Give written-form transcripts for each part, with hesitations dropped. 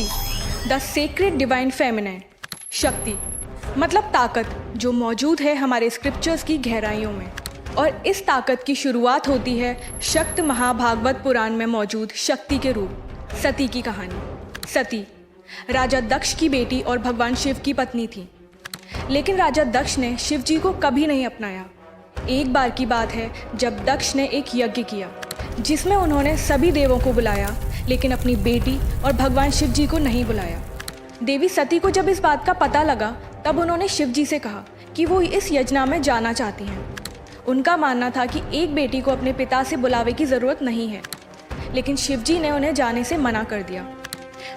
शक्ति, the sacred divine feminine. शक्ति मतलब ताकत जो मौजूद है हमारे स्क्रिप्चर्स की गहराइयों में, और इस ताकत की शुरुआत होती है शक्त महाभागवत पुराण में मौजूद शक्ति के रूप सती की कहानी। सती राजा दक्ष की बेटी और भगवान शिव की पत्नी थी, लेकिन राजा दक्ष ने शिव जी को कभी नहीं अपनाया। एक बार की बात है जब दक्ष ने एक यज्ञ किया जिसमें उन्होंने सभी देवों को बुलाया, लेकिन अपनी बेटी और भगवान शिव जी को नहीं बुलाया। देवी सती को जब इस बात का पता लगा तब उन्होंने शिव जी से कहा कि वो इस यज्ञ में जाना चाहती हैं। उनका मानना था कि एक बेटी को अपने पिता से बुलावे की ज़रूरत नहीं है, लेकिन शिव जी ने उन्हें जाने से मना कर दिया।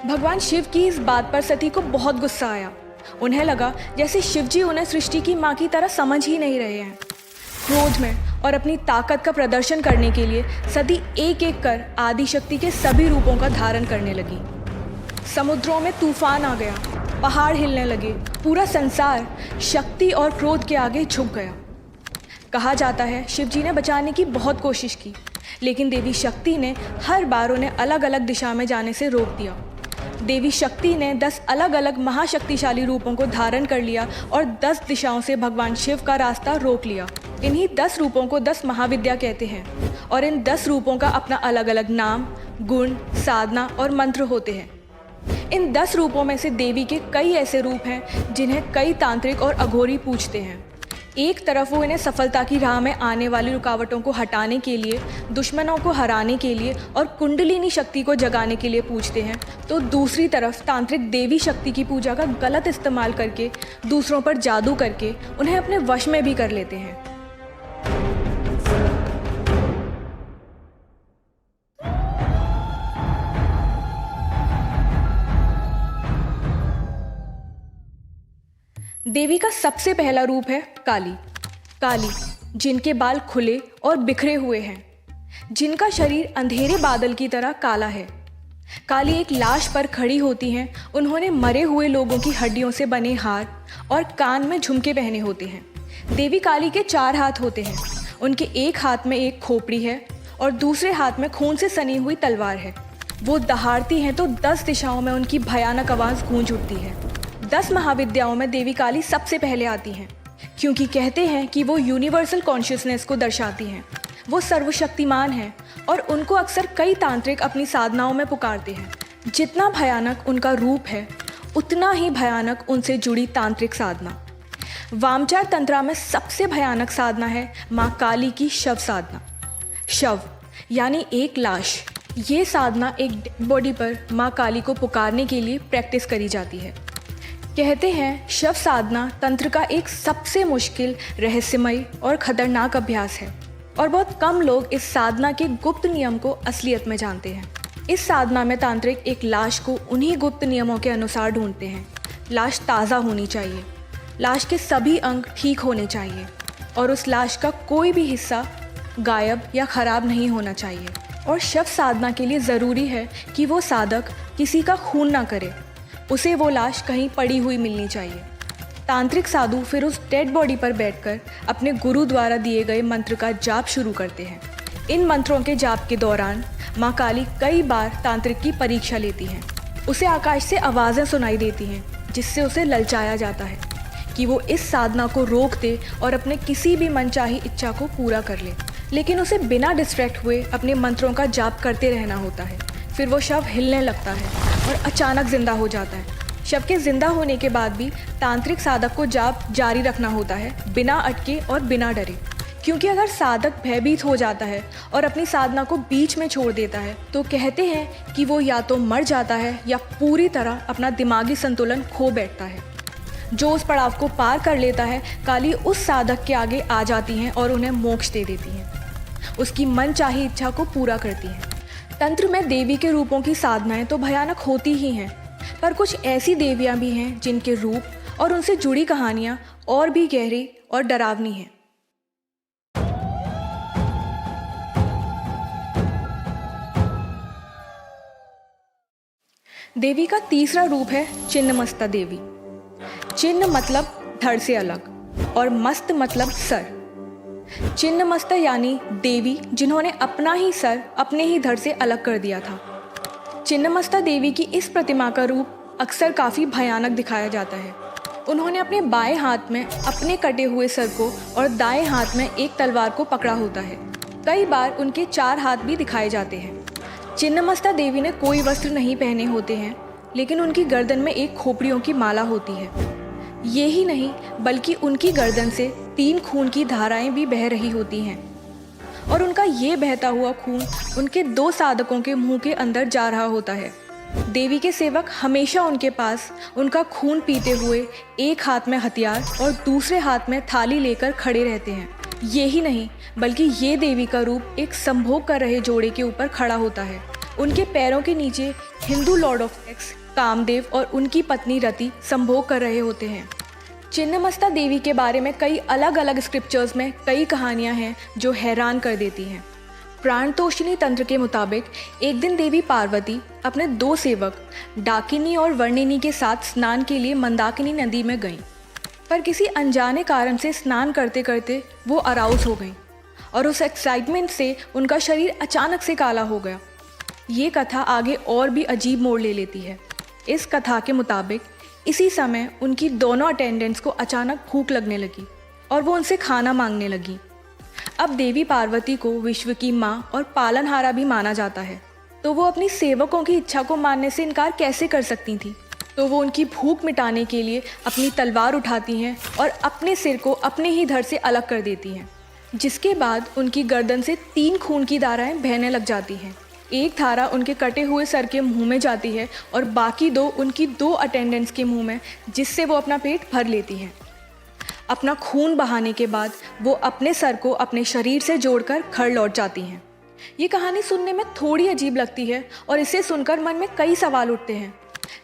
भगवान शिव की इस बात पर सती को बहुत गुस्सा आया। उन्हें लगा जैसे शिव जी उन्हें सृष्टि की माँ की तरह समझ ही नहीं रहे हैं। क्रोध में और अपनी ताकत का प्रदर्शन करने के लिए सती एक एक कर आदिशक्ति के सभी रूपों का धारण करने लगी। समुद्रों में तूफान आ गया, पहाड़ हिलने लगे, पूरा संसार शक्ति और क्रोध के आगे झुक गया। कहा जाता है शिव जी ने बचाने की बहुत कोशिश की, लेकिन देवी शक्ति ने हर बार उन्हें अलग अलग दिशा में जाने से रोक दिया। देवी शक्ति ने 10 अलग अलग महाशक्तिशाली रूपों को धारण कर लिया और 10 दिशाओं से भगवान शिव का रास्ता रोक लिया। इन्हीं 10 रूपों को 10 महाविद्या कहते हैं, और इन 10 रूपों का अपना अलग अलग नाम, गुण, साधना और मंत्र होते हैं। इन 10 रूपों में से देवी के कई ऐसे रूप हैं जिन्हें कई तांत्रिक और अघोरी पूजते हैं। एक तरफ वो इन्हें सफलता की राह में आने वाली रुकावटों को हटाने के लिए, दुश्मनों को हराने के लिए और कुंडलिनी शक्ति को जगाने के लिए पूजते हैं, तो दूसरी तरफ तांत्रिक देवी शक्ति की पूजा का गलत इस्तेमाल करके दूसरों पर जादू करके उन्हें अपने वश में भी कर लेते हैं। देवी का सबसे पहला रूप है काली। काली जिनके बाल खुले और बिखरे हुए हैं, जिनका शरीर अंधेरे बादल की तरह काला है। काली एक लाश पर खड़ी होती हैं। उन्होंने मरे हुए लोगों की हड्डियों से बने हार और कान में झुमके पहने होते हैं। देवी काली के 4 हाथ होते हैं। उनके एक हाथ में एक खोपड़ी है और दूसरे हाथ में खून से सनी हुई तलवार है। वो दहाड़ती हैं तो 10 दिशाओं में उनकी भयानक आवाज़ गूंज उठती है। 10 महाविद्याओं में देवी काली सबसे पहले आती हैं, क्योंकि कहते हैं कि वो यूनिवर्सल कॉन्शियसनेस को दर्शाती हैं। वो सर्वशक्तिमान हैं और उनको अक्सर कई तांत्रिक अपनी साधनाओं में पुकारते हैं। जितना भयानक उनका रूप है, उतना ही भयानक उनसे जुड़ी तांत्रिक साधना। वामचार तंत्रा में सबसे भयानक साधना है माँ काली की शव साधना। शव यानी एक लाश। ये साधना एक डेड बॉडी पर माँ काली को पुकारने के लिए प्रैक्टिस करी जाती है। कहते हैं शव साधना तंत्र का एक सबसे मुश्किल, रहस्यमयी और खतरनाक अभ्यास है, और बहुत कम लोग इस साधना के गुप्त नियम को असलियत में जानते हैं। इस साधना में तांत्रिक एक लाश को उन्हीं गुप्त नियमों के अनुसार ढूंढते हैं। लाश ताज़ा होनी चाहिए, लाश के सभी अंग ठीक होने चाहिए, और उस लाश का कोई भी हिस्सा गायब या ख़राब नहीं होना चाहिए। और शव साधना के लिए ज़रूरी है कि वो साधक किसी का खून ना करे, उसे वो लाश कहीं पड़ी हुई मिलनी चाहिए। तांत्रिक साधु फिर उस डेड बॉडी पर बैठकर अपने गुरु द्वारा दिए गए मंत्र का जाप शुरू करते हैं। इन मंत्रों के जाप के दौरान माँ काली कई बार तांत्रिक की परीक्षा लेती हैं। उसे आकाश से आवाज़ें सुनाई देती हैं, जिससे उसे ललचाया जाता है कि वो इस साधना को रोक दे और अपने किसी भी मनचाही इच्छा को पूरा कर ले। लेकिन उसे बिना डिस्ट्रैक्ट हुए अपने मंत्रों का जाप करते रहना होता है। फिर वो शव हिलने लगता है और अचानक जिंदा हो जाता है। शव के जिंदा होने के बाद भी तांत्रिक साधक को जाप जारी रखना होता है, बिना अटके और बिना डरे, क्योंकि अगर साधक भयभीत हो जाता है और अपनी साधना को बीच में छोड़ देता है तो कहते हैं कि वो या तो मर जाता है या पूरी तरह अपना दिमागी संतुलन खो बैठता है। जो उस पड़ाव को पार कर लेता है, काली उस साधक के आगे आ जाती हैं और उन्हें मोक्ष दे देती हैं, उसकी मनचाही इच्छा को पूरा करती हैं। तंत्र में देवी के रूपों की साधनाएं तो भयानक होती ही हैं, पर कुछ ऐसी देवियां भी हैं जिनके रूप और उनसे जुड़ी कहानियां और भी गहरी और डरावनी हैं। देवी का तीसरा रूप है छिन्नमस्ता देवी। छिन्न मतलब धड़ से अलग और मस्त मतलब सर। छिन्नमस्ता यानी देवी जिन्होंने अपना ही सर अपने ही धड़ से अलग कर दिया था। छिन्नमस्ता देवी की इस प्रतिमा का रूप अक्सर काफ़ी भयानक दिखाया जाता है। उन्होंने अपने बाएं हाथ में अपने कटे हुए सर को और दाएं हाथ में एक तलवार को पकड़ा होता है। कई बार उनके 4 हाथ भी दिखाए जाते हैं। छिन्नमस्ता देवी ने कोई वस्त्र नहीं पहने होते हैं, लेकिन उनकी गर्दन में एक खोपड़ियों की माला होती है। ये ही नहीं, बल्कि उनकी गर्दन से 3 खून की धाराएं भी बह रही होती हैं और उनका ये बहता हुआ खून उनके 2 साधकों के मुंह के अंदर जा रहा होता है। देवी के सेवक हमेशा उनके पास उनका खून पीते हुए एक हाथ में हथियार और दूसरे हाथ में थाली लेकर खड़े रहते हैं। ये ही नहीं, बल्कि ये देवी का रूप एक संभोग कर रहे जोड़े के ऊपर खड़ा होता है। उनके पैरों के नीचे Hindu lord of sex Kamadev और उनकी पत्नी रति संभोग कर रहे होते हैं। छिन्नमस्ता देवी के बारे में कई अलग अलग स्क्रिप्चर्स में कई कहानियां हैं जो हैरान कर देती हैं। प्राणतोषिनी तंत्र के मुताबिक एक दिन देवी पार्वती अपने 2 सेवक डाकिनी और वर्णिनी के साथ स्नान के लिए मंदाकिनी नदी में गईं, पर किसी अनजाने कारण से स्नान करते करते वो अराउज हो गईं और उस एक्साइटमेंट से उनका शरीर अचानक से काला हो गया। ये कथा आगे और भी अजीब मोड़ ले लेती है। इस कथा के मुताबिक इसी समय उनकी दोनों अटेंडेंट्स को अचानक भूख लगने लगी और वो उनसे खाना मांगने लगी। अब देवी पार्वती को विश्व की माँ और पालनहारा भी माना जाता है, तो वो अपनी सेवकों की इच्छा को मानने से इनकार कैसे कर सकती थी। तो वो उनकी भूख मिटाने के लिए अपनी तलवार उठाती हैं और अपने सिर को अपने ही धड़ से अलग कर देती हैं, जिसके बाद उनकी गर्दन से 3 खून की धाराएं बहने लग जाती हैं। एक धारा उनके कटे हुए सर के मुंह में जाती है और बाकी 2 उनकी 2 अटेंडेंट्स के मुंह में, जिससे वो अपना पेट भर लेती हैं। अपना खून बहाने के बाद वो अपने सर को अपने शरीर से जोड़कर घर लौट जाती हैं। ये कहानी सुनने में थोड़ी अजीब लगती है और इसे सुनकर मन में कई सवाल उठते हैं,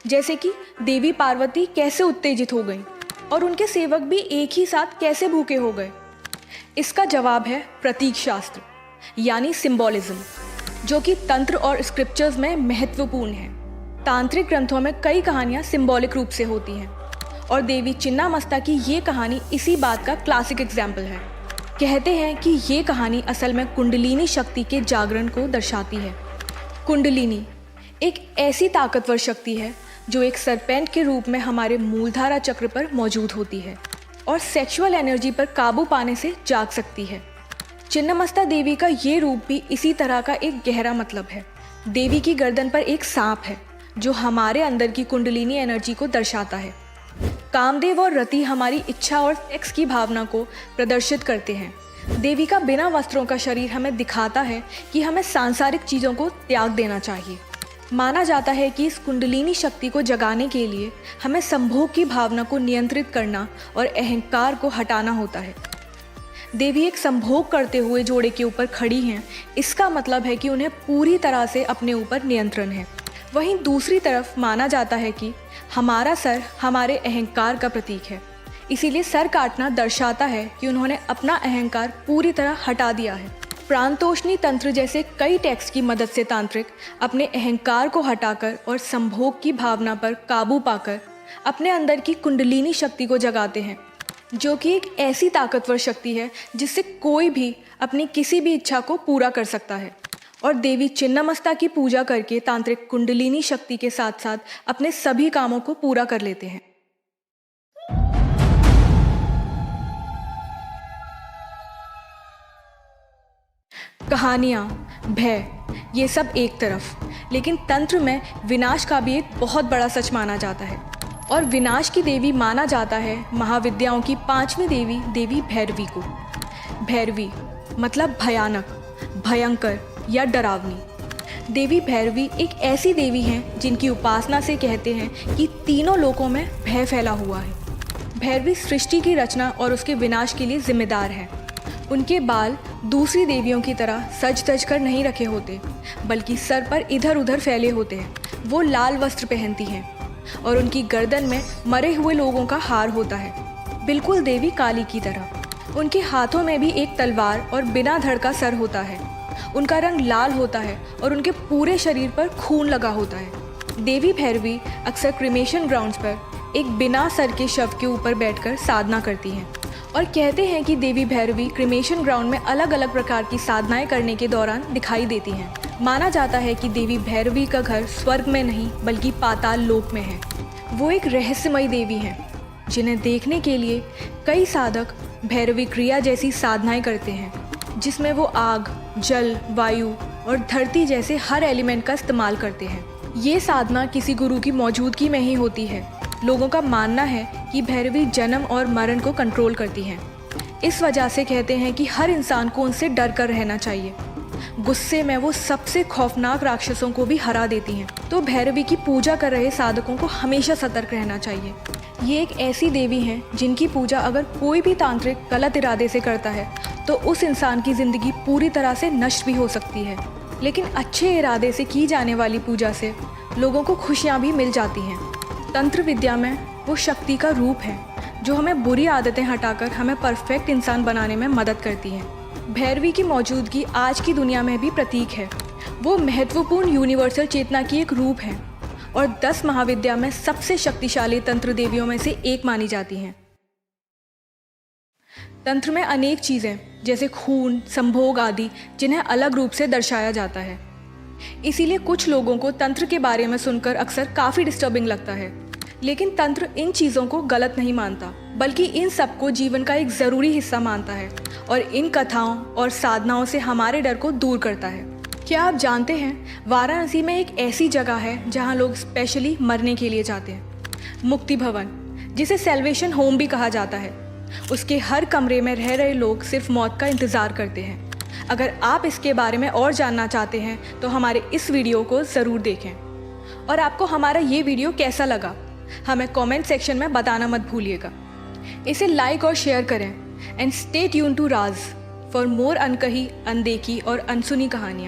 जैसे कि देवी पार्वती कैसे उत्तेजित हो गईं और उनके सेवक भी एक ही साथ कैसे भूखे हो गए। इसका जवाब है प्रतीक शास्त्र यानी सिंबॉलिज्म, जो कि तंत्र और स्क्रिप्चर्स में महत्वपूर्ण है। तांत्रिक ग्रंथों में कई कहानियाँ सिंबॉलिक रूप से होती हैं और देवी छिन्नमस्ता की ये कहानी इसी बात का क्लासिक एग्जाम्पल है। कहते हैं कि ये कहानी असल में कुंडलिनी शक्ति के जागरण को दर्शाती है। कुंडलिनी एक ऐसी ताकतवर शक्ति है जो एक सरपेंट के रूप में हमारे मूलधारा चक्र पर मौजूद होती है और सेक्सुअल एनर्जी पर काबू पाने से जाग सकती है। छिन्नमस्ता देवी का ये रूप भी इसी तरह का एक गहरा मतलब है। देवी की गर्दन पर एक सांप है जो हमारे अंदर की कुंडलिनी एनर्जी को दर्शाता है। कामदेव और रति हमारी इच्छा और सेक्स की भावना को प्रदर्शित करते हैं। देवी का बिना वस्त्रों का शरीर हमें दिखाता है कि हमें सांसारिक चीज़ों को त्याग देना चाहिए। माना जाता है कि इस कुंडलिनी शक्ति को जगाने के लिए हमें संभोग की भावना को नियंत्रित करना और अहंकार को हटाना होता है। देवी एक संभोग करते हुए जोड़े के ऊपर खड़ी हैं, इसका मतलब है कि उन्हें पूरी तरह से अपने ऊपर नियंत्रण है। वहीं दूसरी तरफ माना जाता है कि हमारा सर हमारे अहंकार का प्रतीक है, इसीलिए सर काटना दर्शाता है कि उन्होंने अपना अहंकार पूरी तरह हटा दिया है। प्राणतोषिनी तंत्र जैसे कई टेक्स्ट की मदद से तांत्रिक अपने अहंकार को हटाकर और संभोग की भावना पर काबू पाकर अपने अंदर की कुंडलिनी शक्ति को जगाते हैं, जो कि एक ऐसी ताकतवर शक्ति है जिससे कोई भी अपनी किसी भी इच्छा को पूरा कर सकता है। और देवी छिन्नमस्ता की पूजा करके तांत्रिक कुंडलिनी शक्ति के साथ साथ अपने सभी कामों को पूरा कर लेते हैं। कहानियाँ, भय, ये सब एक तरफ, लेकिन तंत्र में विनाश का भी एक बहुत बड़ा सच माना जाता है। और विनाश की देवी माना जाता है महाविद्याओं की 5वीं देवी, देवी भैरवी को। भैरवी मतलब भयानक, भयंकर या डरावनी। देवी भैरवी एक ऐसी देवी हैं जिनकी उपासना से कहते हैं कि तीनों लोकों में भय फैला हुआ है। भैरवी सृष्टि की रचना और उसके विनाश के लिए जिम्मेदार है। उनके बाल दूसरी देवियों की तरह सज धज कर नहीं रखे होते, बल्कि सर पर इधर उधर फैले होते हैं। वो लाल वस्त्र पहनती हैं और उनकी गर्दन में मरे हुए लोगों का हार होता है, बिल्कुल देवी काली की तरह। उनके हाथों में भी एक तलवार और बिना धड़ का सर होता है। उनका रंग लाल होता है और उनके पूरे शरीर पर खून लगा होता है। देवी भैरवी अक्सर क्रिमेशन ग्राउंड्स पर एक बिना सर के शव के ऊपर बैठकर साधना करती हैं और कहते हैं कि देवी भैरवी क्रिमेशन ग्राउंड में अलग अलग प्रकार की साधनाएं करने के दौरान दिखाई देती हैं। माना जाता है कि देवी भैरवी का घर स्वर्ग में नहीं बल्कि पाताल लोक में है। वो एक रहस्यमयी देवी हैं जिन्हें देखने के लिए कई साधक भैरवी क्रिया जैसी साधनाएं करते हैं, जिसमें वो आग, जल, वायु और धरती जैसे हर एलिमेंट का इस्तेमाल करते हैं। ये साधना किसी गुरु की मौजूदगी में ही होती है। लोगों का मानना है कि भैरवी जन्म और मरण को कंट्रोल करती हैं। इस वजह से कहते हैं कि हर इंसान को उनसे डर कर रहना चाहिए। गुस्से में वो सबसे खौफनाक राक्षसों को भी हरा देती हैं। तो भैरवी की पूजा कर रहे साधकों को हमेशा सतर्क रहना चाहिए। ये एक ऐसी देवी हैं जिनकी पूजा अगर कोई भी तांत्रिक गलत इरादे से करता है तो उस इंसान की ज़िंदगी पूरी तरह से नष्ट भी हो सकती है। लेकिन अच्छे इरादे से की जाने वाली पूजा से लोगों को खुशियाँ भी मिल जाती हैं। तंत्र विद्या में वो शक्ति का रूप है जो हमें बुरी आदतें हटाकर हमें परफेक्ट इंसान बनाने में मदद करती हैं। भैरवी की मौजूदगी आज की दुनिया में भी प्रतीक है। वो महत्वपूर्ण यूनिवर्सल चेतना की एक रूप है और 10 महाविद्या में सबसे शक्तिशाली तंत्र देवियों में से एक मानी जाती हैं। तंत्र में अनेक चीज़ें जैसे खून, संभोग आदि जिन्हें अलग रूप से दर्शाया जाता है। इसीलिए कुछ लोगों को तंत्र के बारे में सुनकर अक्सर काफ़ी डिस्टर्बिंग लगता है। लेकिन तंत्र इन चीज़ों को गलत नहीं मानता, बल्कि इन सबको जीवन का एक ज़रूरी हिस्सा मानता है और इन कथाओं और साधनाओं से हमारे डर को दूर करता है। क्या आप जानते हैं, वाराणसी में एक ऐसी जगह है जहां लोग स्पेशली मरने के लिए जाते हैं। मुक्ति भवन, जिसे सेल्वेशन होम भी कहा जाता है, उसके हर कमरे में रह रहे लोग सिर्फ मौत का इंतज़ार करते हैं। अगर आप इसके बारे में और जानना चाहते हैं तो हमारे इस वीडियो को ज़रूर देखें। और आपको हमारा ये वीडियो कैसा लगा हमें कमेंट सेक्शन में बताना मत भूलिएगा। इसे लाइक और शेयर करें and stay tune to Raj for more अनकही, अनदेखी और अनसुनी कहानियाँ।